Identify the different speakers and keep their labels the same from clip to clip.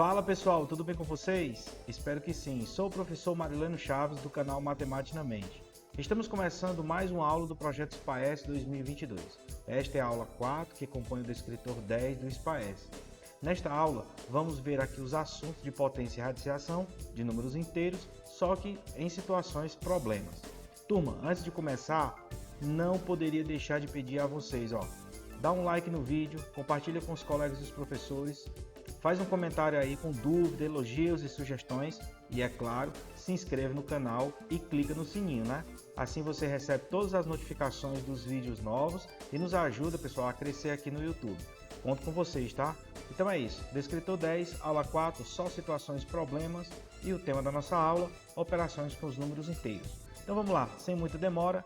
Speaker 1: Fala pessoal, tudo bem com vocês? Espero que sim. Sou o professor Marileno Chaves do canal Matemática na Mente. Estamos começando mais uma aula do projeto SPAES 2022. Esta é a aula 4 que compõe o descritor 10 do SPAES. Nesta aula, vamos ver aqui os assuntos de potência e radiciação de números inteiros, só que em situações problemas. Turma, antes de começar, não poderia deixar de pedir a vocês, dá um like no vídeo, compartilha com os colegas e os professores, faz um comentário aí com dúvidas, elogios e sugestões e, é claro, se inscreve no canal e clica no sininho, né? Assim você recebe todas as notificações dos vídeos novos e nos ajuda, pessoal, a crescer aqui no YouTube. Conto com vocês, tá? Então é isso. Descritor 10, aula 4, só situações, problemas e o tema da nossa aula, operações com os números inteiros. Então vamos lá, sem muita demora.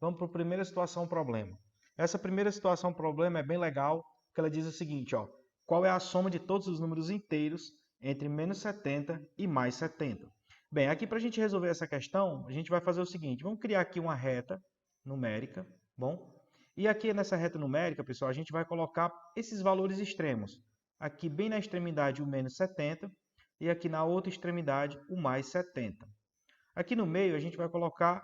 Speaker 1: Vamos para a primeira situação problema. Essa primeira situação problema é bem legal, porque ela diz o seguinte, qual é a soma de todos os números inteiros entre menos 70 e mais 70? Bem, aqui para a gente resolver essa questão, a gente vai fazer o seguinte, vamos criar aqui uma reta numérica, bom? E aqui nessa reta numérica, pessoal, a gente vai colocar esses valores extremos. Aqui bem na extremidade o menos 70 e aqui na outra extremidade o mais 70. Aqui no meio a gente vai colocar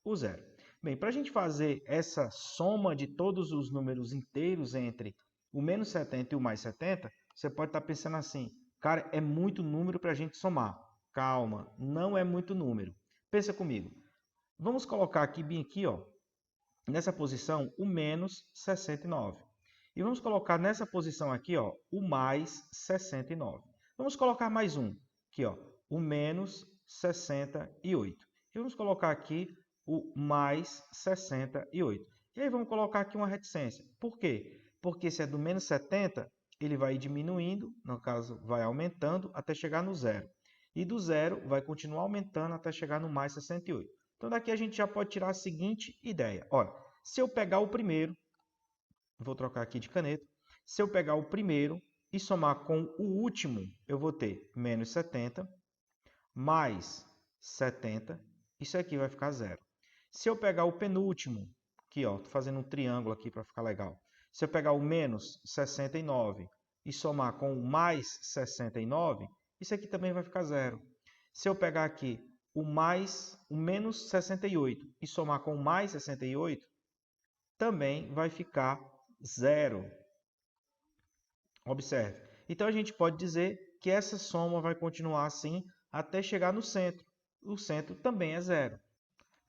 Speaker 1: o zero. Bem, para a gente fazer essa soma de todos os números inteiros entre o menos 70 e o mais 70, você pode estar pensando assim, cara, é muito número para a gente somar. Calma, não é muito número. Pensa comigo. Vamos colocar aqui, bem aqui, nessa posição, o menos 69. E vamos colocar nessa posição aqui, o mais 69. Vamos colocar mais um, aqui, o menos 68. E vamos colocar aqui o mais 68. E aí vamos colocar aqui uma reticência. Por quê? Porque se é do menos 70, ele vai diminuindo, no caso vai aumentando até chegar no zero. E do zero vai continuar aumentando até chegar no mais 68. Então daqui a gente já pode tirar a seguinte ideia. Olha, se eu pegar o primeiro, vou trocar aqui de caneta, se eu pegar o primeiro e somar com o último, eu vou ter menos 70 mais 70, isso aqui vai ficar zero. Se eu pegar o penúltimo, aqui, estou fazendo um triângulo aqui para ficar legal. Se eu pegar o menos 69 e somar com o mais 69, isso aqui também vai ficar zero. Se eu pegar aqui o menos 68 e somar com o mais 68, também vai ficar zero. Observe. Então a gente pode dizer que essa soma vai continuar assim até chegar no centro. O centro também é zero.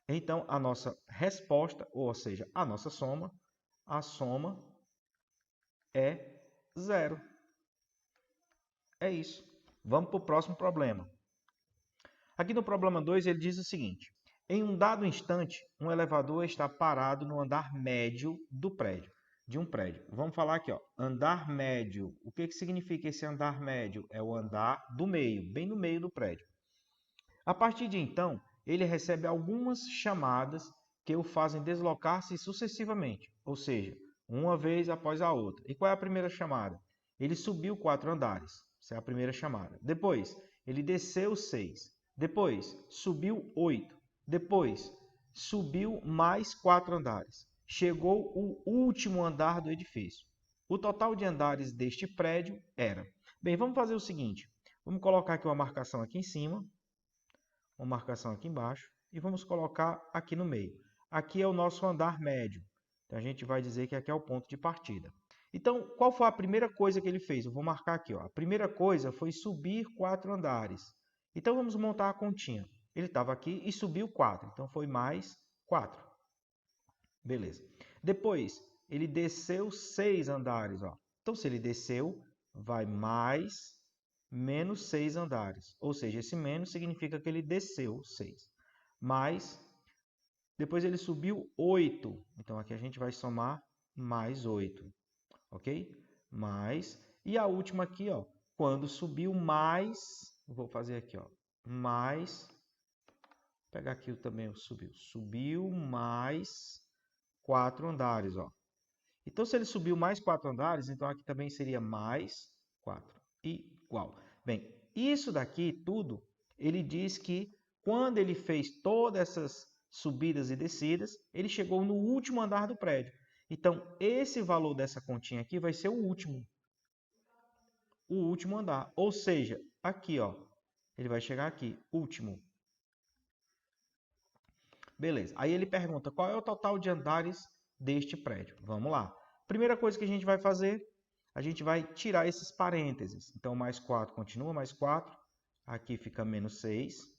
Speaker 1: Então, a nossa resposta, ou seja, a nossa soma, a soma é zero. É isso. Vamos para o próximo problema. Aqui no problema 2, ele diz o seguinte. Em um dado instante, um elevador está parado no andar médio do prédio, de um prédio. Vamos falar aqui, andar médio. O que significa esse andar médio? É o andar do meio, bem no meio do prédio. A partir de então, ele recebe algumas chamadas que o fazem deslocar-se sucessivamente, ou seja, uma vez após a outra. E qual é a primeira chamada? Ele subiu 4 andares, essa é a primeira chamada. Depois, ele desceu 6. Depois, subiu 8. Depois, subiu mais 4 andares. Chegou o último andar do edifício. O total de andares deste prédio era... Bem, vamos fazer o seguinte. Vamos colocar aqui uma marcação aqui em cima, uma marcação aqui embaixo e vamos colocar aqui no meio. Aqui é o nosso andar médio. Então, a gente vai dizer que aqui é o ponto de partida. Então, qual foi a primeira coisa que ele fez? Eu vou marcar aqui. A primeira coisa foi subir 4 andares. Então, vamos montar a continha. Ele estava aqui e subiu 4. Então, foi mais 4. Beleza. Depois, ele desceu 6 andares. Então, se ele desceu, vai mais menos 6 andares. Ou seja, esse menos significa que ele desceu 6. Mais, depois ele subiu 8. Então, aqui a gente vai somar mais 8. Ok? Mais, e a última aqui, quando subiu mais, vou fazer aqui, mais, vou pegar aqui também, subiu mais 4 andares, Então, se ele subiu mais 4 andares, então aqui também seria mais 4, igual. Bem, isso daqui tudo, ele diz que quando ele fez todas essas subidas e descidas, ele chegou no último andar do prédio. Então, esse valor dessa continha aqui vai ser o último andar. Ou seja, aqui, ó, ele vai chegar aqui, último. Beleza. Aí ele pergunta, qual é o total de andares deste prédio? Vamos lá. Primeira coisa que a gente vai fazer, a gente vai tirar esses parênteses. Então, mais 4 continua, mais 4. Aqui fica menos 6.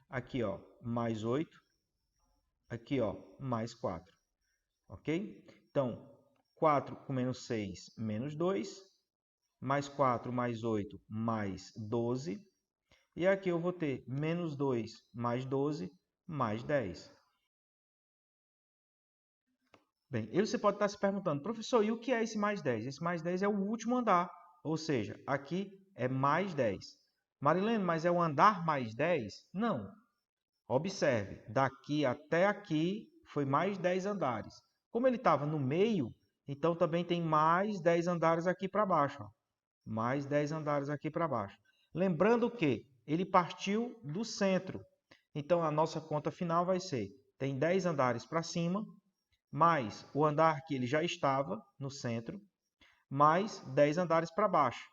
Speaker 1: Aqui, ó, mais 8. Aqui, ó, mais 4. Ok? Então, 4 com menos 6, menos 2. Mais 4, mais 8, mais 12. E aqui eu vou ter menos 2, mais 12, mais 10. Bem, e você pode estar se perguntando, professor, e o que é esse mais 10? Esse mais 10 é o último andar, ou seja, aqui é mais 10. Marilene, mas é o andar mais 10? Não. Observe, daqui até aqui foi mais 10 andares. Como ele estava no meio, então também tem mais 10 andares aqui para baixo. Ó. Mais 10 andares aqui para baixo. Lembrando que ele partiu do centro. Então, a nossa conta final vai ser, tem 10 andares para cima, mais o andar que ele já estava no centro, mais 10 andares para baixo.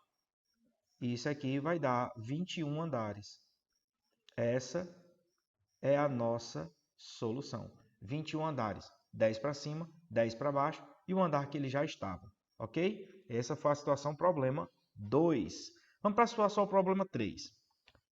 Speaker 1: Isso aqui vai dar 21 andares. Essa é a nossa solução. 21 andares, 10 para cima, 10 para baixo e o andar que ele já estava. Ok? Essa foi a situação problema 2. Vamos para a situação problema 3.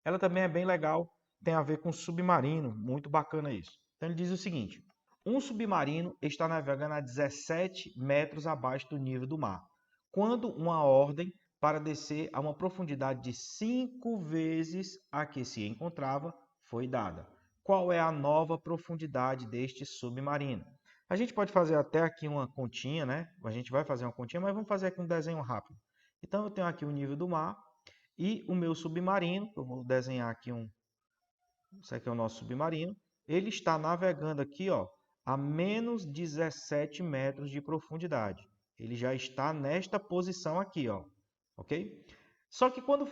Speaker 1: Ela também é bem legal, tem a ver com submarino, muito bacana isso. Então ele diz o seguinte, um submarino está navegando a 17 metros abaixo do nível do mar, quando uma ordem para descer a uma profundidade de 5 vezes a que se encontrava foi dada. Qual é a nova profundidade deste submarino? A gente pode fazer até aqui uma continha, né? A gente vai fazer uma continha, mas vamos fazer aqui um desenho rápido. Então, eu tenho aqui o nível do mar e o meu submarino, eu vou desenhar aqui isso aqui é o nosso submarino, ele está navegando aqui, ó, a menos 17 metros de profundidade. Ele já está nesta posição aqui, ó, ok? Só que quando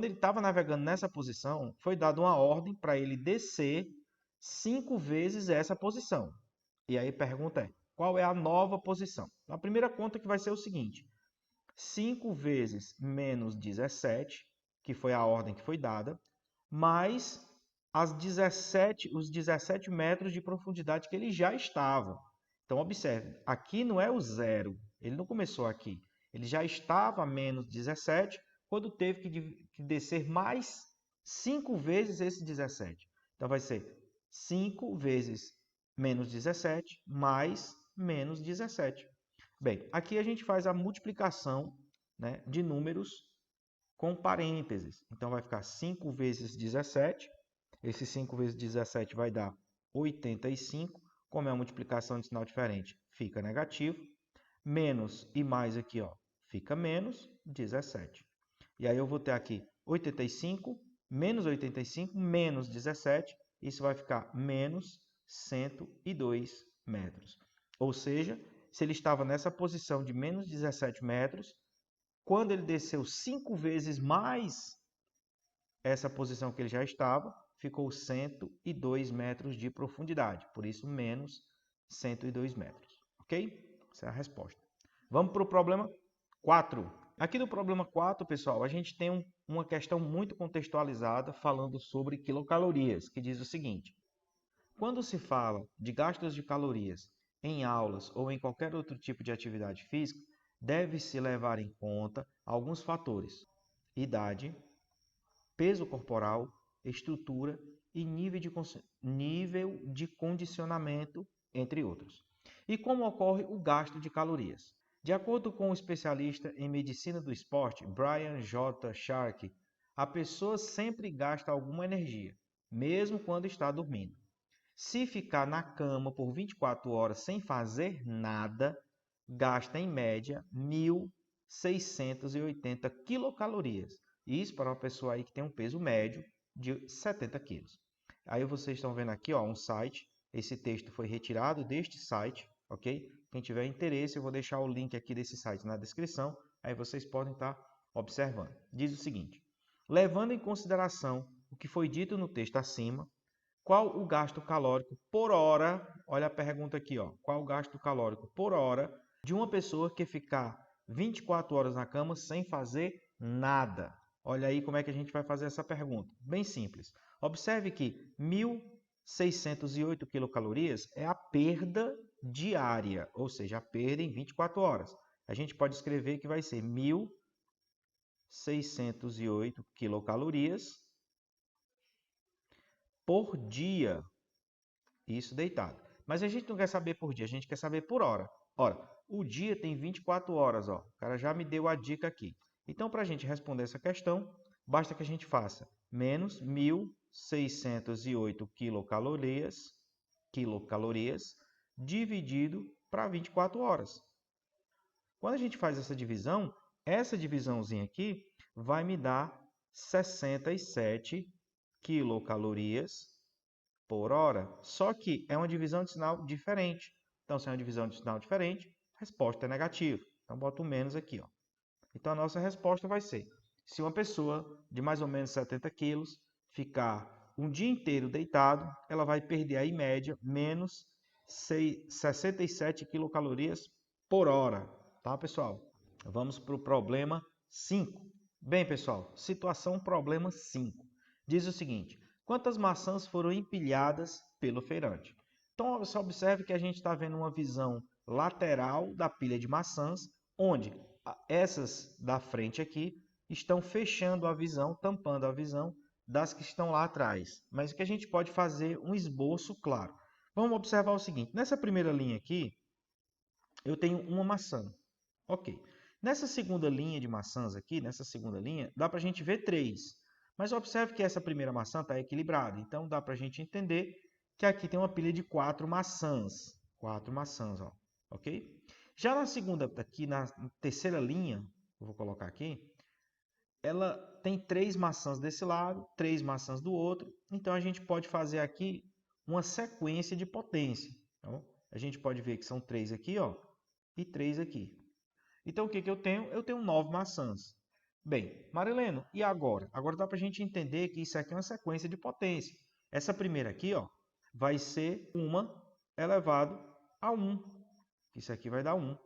Speaker 1: ele estava navegando nessa posição, foi dada uma ordem para ele descer 5 vezes essa posição. E aí a pergunta é, qual é a nova posição? A primeira conta que vai ser o seguinte, 5 vezes menos 17, que foi a ordem que foi dada, mais os 17 metros de profundidade que ele já estava. Então, observe, aqui não é o zero, ele não começou aqui. Ele já estava a menos 17, quando teve que descer mais 5 vezes esse 17. Então, vai ser 5 vezes menos 17 mais menos 17. Bem, aqui a gente faz a multiplicação, né, de números com parênteses. Então, vai ficar 5 vezes 17. Esse 5 vezes 17 vai dar 85. Como é uma multiplicação de sinal diferente, fica negativo. Menos e mais aqui, ó, fica menos 17. E aí eu vou ter aqui 85, menos 85, menos 17. Isso vai ficar menos 102 metros. Ou seja, se ele estava nessa posição de menos 17 metros, quando ele desceu 5 vezes mais essa posição que ele já estava, ficou 102 metros de profundidade. Por isso, menos 102 metros. Ok? Essa é a resposta. Vamos para o problema 4. Aqui no problema 4, pessoal, a gente tem uma questão muito contextualizada falando sobre quilocalorias, que diz o seguinte. Quando se fala de gastos de calorias em aulas ou em qualquer outro tipo de atividade física, deve-se levar em conta alguns fatores: idade, peso corporal, estrutura e nível de condicionamento, entre outros. E como ocorre o gasto de calorias? De acordo com o especialista em medicina do esporte, Brian J. Sharkey, a pessoa sempre gasta alguma energia, mesmo quando está dormindo. Se ficar na cama por 24 horas sem fazer nada, gasta em média 1.680 quilocalorias. Isso para uma pessoa aí que tem um peso médio de 70 quilos. Aí vocês estão vendo aqui, ó, um site. Esse texto foi retirado deste site, ok? Quem tiver interesse, eu vou deixar o link aqui desse site na descrição. Aí vocês podem estar observando. Diz o seguinte: levando em consideração o que foi dito no texto acima, Qual o gasto calórico por hora? Olha a pergunta aqui, ó. Qual o gasto calórico por hora de uma pessoa que ficar 24 horas na cama sem fazer nada? Olha aí como é que a gente vai fazer essa pergunta. Bem simples. Observe que 1.608 quilocalorias é a perda diária, ou seja, a perda em 24 horas. A gente pode escrever que vai ser 1.608 quilocalorias por dia. Isso deitado. Mas a gente não quer saber por dia, a gente quer saber por hora. Ora, o dia tem 24 horas, ó. O cara já me deu a dica aqui. Então, para a gente responder essa questão, basta que a gente faça menos 1.608 quilocalorias dividido para 24 horas. Quando a gente faz essa divisãozinha aqui vai me dar 67 quilocalorias por hora. Só que é uma divisão de sinal diferente. Então, se é uma divisão de sinal diferente, a resposta é negativa. Então, boto o menos aqui, ó. Então, a nossa resposta vai ser: se uma pessoa de mais ou menos 70 quilos ficar um dia inteiro deitado, ela vai perder aí, em média, menos 67 quilocalorias por hora. Tá, pessoal? Vamos para o problema 5. Bem, pessoal, situação problema 5. Diz o seguinte: quantas maçãs foram empilhadas pelo feirante? Então, você observe que a gente está vendo uma visão lateral da pilha de maçãs, onde essas da frente aqui estão fechando a visão, tampando a visão das que estão lá atrás. Mas o que a gente pode fazer um esboço claro. Vamos observar o seguinte: nessa primeira linha aqui, eu tenho uma maçã. Ok. Nessa segunda linha de maçãs aqui, nessa segunda linha, dá para a gente ver 3. Mas observe que essa primeira maçã está equilibrada. Então, dá para a gente entender que aqui tem uma pilha de 4 maçãs. 4 maçãs, ó. Ok? Já na segunda, aqui na terceira linha, eu vou colocar aqui, ela tem 3 maçãs desse lado, 3 maçãs do outro. Então, a gente pode fazer aqui uma sequência de potência. Então, a gente pode ver que são 3 aqui, ó, e 3 aqui. Então, o que eu tenho? Eu tenho 9 maçãs. Bem, Marileno, e agora? Agora dá para a gente entender que isso aqui é uma sequência de potência. Essa primeira aqui, ó, vai ser 1 elevado a 1. Isso aqui vai dar 1.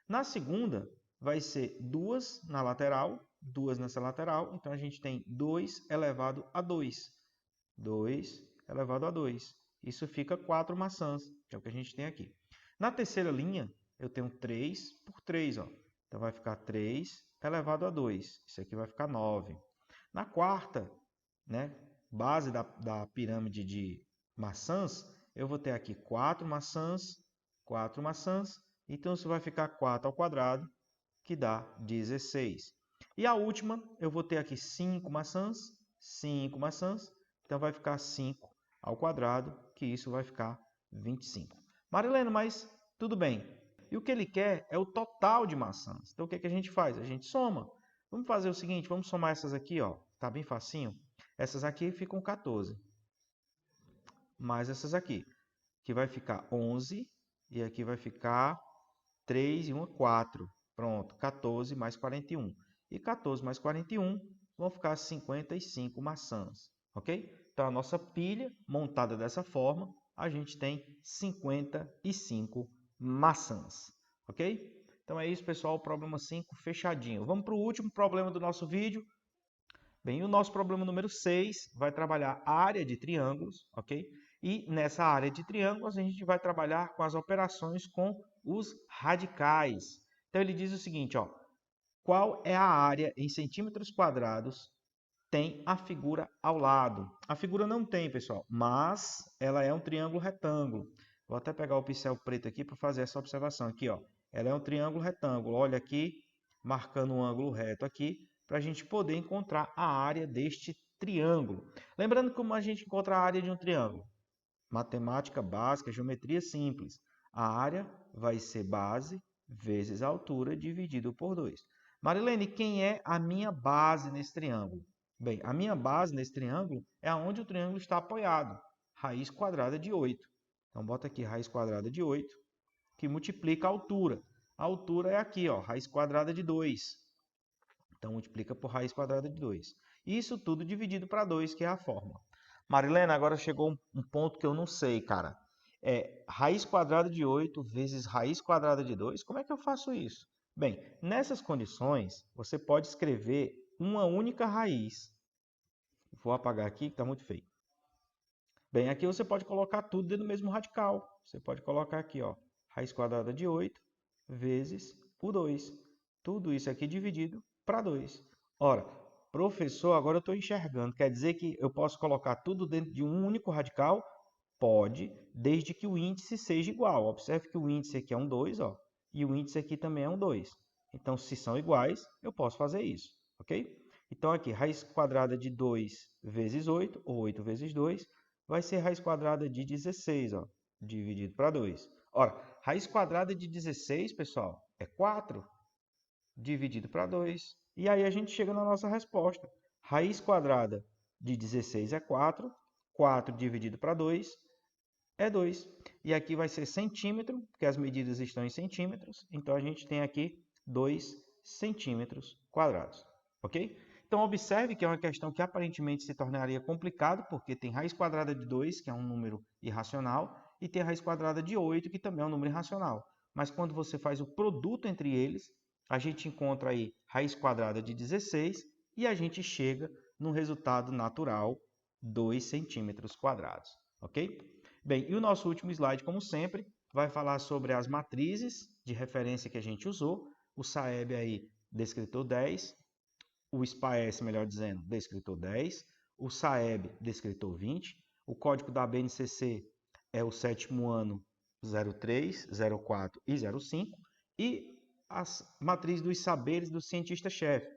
Speaker 1: Na segunda, vai ser 2 na lateral, 2 nessa lateral. Então, a gente tem 2 elevado a 2. 2 elevado a 2. Isso fica 4 maçãs, que é o que a gente tem aqui. Na terceira linha, eu tenho 3 por 3, ó. Então, vai ficar 3 elevado a 2. Isso aqui vai ficar 9. Na quarta, né, base da pirâmide de maçãs, eu vou ter aqui 4 maçãs, 4 maçãs. Então, isso vai ficar 4 ao quadrado, que dá 16. E a última, eu vou ter aqui 5 maçãs, 5 maçãs. Então, vai ficar 5 ao quadrado, que isso vai ficar 25. Marileno, mas tudo bem. E o que ele quer é o total de maçãs. Então, o que a gente faz? A gente soma. Vamos fazer o seguinte, vamos somar essas aqui, ó. Tá bem facinho. Essas aqui ficam 14. Mais essas aqui, que vai ficar 11. E aqui vai ficar 3 e 1, 4. Pronto, 14 mais 41. E 14 mais 41 vão ficar 55 maçãs. Ok? Então, a nossa pilha montada dessa forma, a gente tem 55 maçãs. Ok? Então é isso, pessoal. Problema 5 fechadinho. Vamos para o último problema do nosso vídeo. Bem, o nosso problema número 6 vai trabalhar a área de triângulos, ok? E nessa área de triângulos a gente vai trabalhar com as operações com os radicais. Então ele diz o seguinte, ó, qual é a área em centímetros quadrados tem a figura ao lado? A figura não tem, pessoal, mas ela é um triângulo retângulo. Vou até pegar o pincel preto aqui para fazer essa observação aqui, ó. Ela é um triângulo retângulo. Olha aqui, marcando um ângulo reto aqui, para a gente poder encontrar a área deste triângulo. Lembrando como a gente encontra a área de um triângulo. Matemática básica, geometria simples. A área vai ser base vezes a altura dividido por 2. Marilene, quem é a minha base nesse triângulo? Bem, a minha base nesse triângulo é onde o triângulo está apoiado. Raiz quadrada de 8. Então, bota aqui raiz quadrada de 8, que multiplica a altura. A altura é aqui, ó, raiz quadrada de 2. Então, multiplica por raiz quadrada de 2. Isso tudo dividido para 2, que é a fórmula. Marilena, agora chegou um ponto que eu não sei, cara. Raiz quadrada de 8 vezes raiz quadrada de 2. Como é que eu faço isso? Bem, nessas condições, você pode escrever uma única raiz. Vou apagar aqui, que está muito feio. Bem, aqui você pode colocar tudo dentro do mesmo radical. Você pode colocar aqui, ó, raiz quadrada de 8 vezes o 2. Tudo isso aqui dividido para 2. Ora, professor, agora eu estou enxergando. Quer dizer que eu posso colocar tudo dentro de um único radical? Pode, desde que o índice seja igual. Observe que o índice aqui é um 2, ó, e o índice aqui também é um 2. Então, se são iguais, eu posso fazer isso, ok? Então, aqui, raiz quadrada de 2 vezes 8, ou 8 vezes 2, vai ser raiz quadrada de 16, ó, dividido para 2. Ora, raiz quadrada de 16, pessoal, é 4, dividido para 2. E aí a gente chega na nossa resposta. Raiz quadrada de 16 é 4, 4 dividido para 2 é 2. E aqui vai ser centímetro, porque as medidas estão em centímetros. Então, a gente tem aqui 2 centímetros quadrados. Ok? Então, observe que é uma questão que aparentemente se tornaria complicado, porque tem raiz quadrada de 2, que é um número irracional, e tem a raiz quadrada de 8, que também é um número irracional. Mas quando você faz o produto entre eles, a gente encontra aí raiz quadrada de 16 e a gente chega no resultado natural 2 centímetros quadrados. Ok? Bem, e o nosso último slide, como sempre, vai falar sobre as matrizes de referência que a gente usou. O SAEB aí, descritor 10. O SPAES, melhor dizendo, descritor 10. O SAEB, descritor 20. O código da BNCC é o 7º ano 03, 04 e 05. E as matrizes dos saberes do cientista-chefe,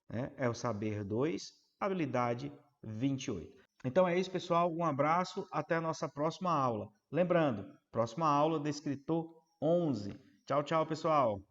Speaker 1: né? É o saber 2, habilidade 28. Então é isso, pessoal. Um abraço. Até a nossa próxima aula. Lembrando, próxima aula, descritor 11. Tchau, tchau, pessoal.